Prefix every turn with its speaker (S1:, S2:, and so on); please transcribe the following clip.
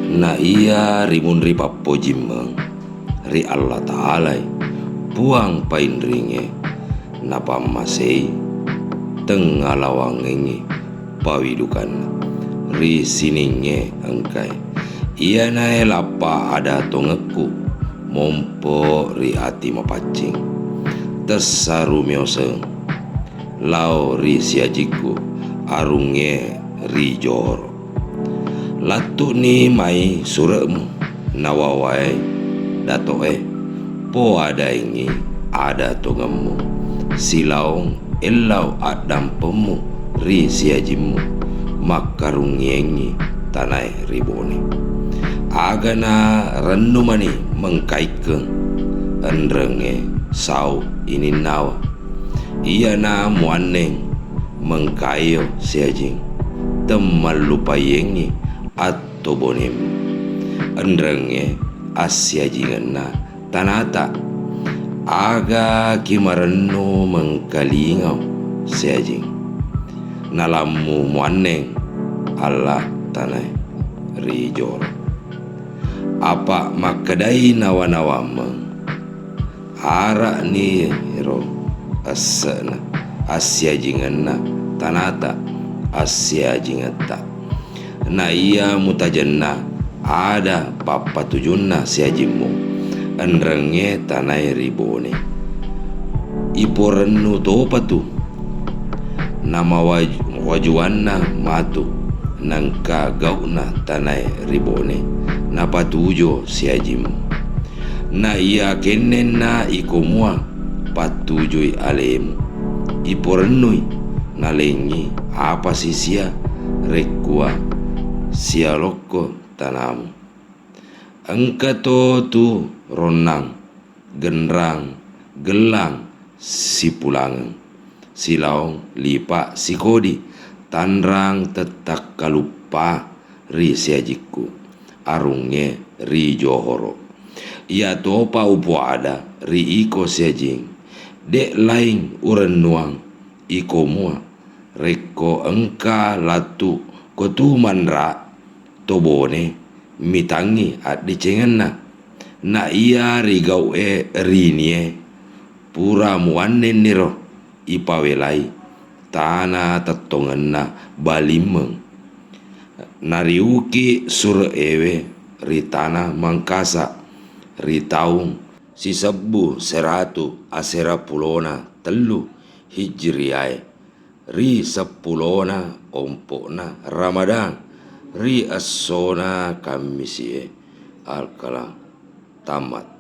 S1: Na iya rimun ri pappo jimmeng ri Allah Ta'ala puang pain ringe na pammasei tengah lawangengi pawidukan ri sininge engkai iya nae lapa ada tongeku mompo ri ati mapaccing tesaru mioseng lao ri siajiku arunge ri joro latu ni mai suremu nawawai datoe po ada ingi ada tongemu silaong elau adam pemu ri siajimu makarungiengi tanai ribone agana renumani mengkaikeng enrenge sau ini nawa iya na muaneng mengkayo siajing temalupayengi atau bonem enrenge asyajingan na tanata aga kimareno mengkalingau siajing nalamu muaneng Allah tanai rijor apa makadai nawa-nawameng ara ni ro asana asyajinganna tanata asyajingata na iya mutajanna ada papa tujunna siajimu enrenge tanai ribone iporennu topatu nama wajuanna matu nangka gauna tanai ribone na patujo siajimu na iya kenen na ikomua patujui alemu iporennui nalengi apa sisia rekua sialoko tanamu engkato tu ronang genrang gelang sipulangang silaong lipa sikodi tanrang tetak kalupa ri siajiku arunge ri johoro ia topa upo ada ri iko siajing dek laing uren nuang iko mua reko engka latu kotuman ra tobone mitangi at dicengenna na iya rigau rinie pura muanen niro ipawelai tanah tetongenna balimeng nariuki sur ewe ritana mangkasa ritaung si sebu seratu asera pulona telu hijriai ri sepulona ompona Ramadan ri asona kamisie alkala tamat.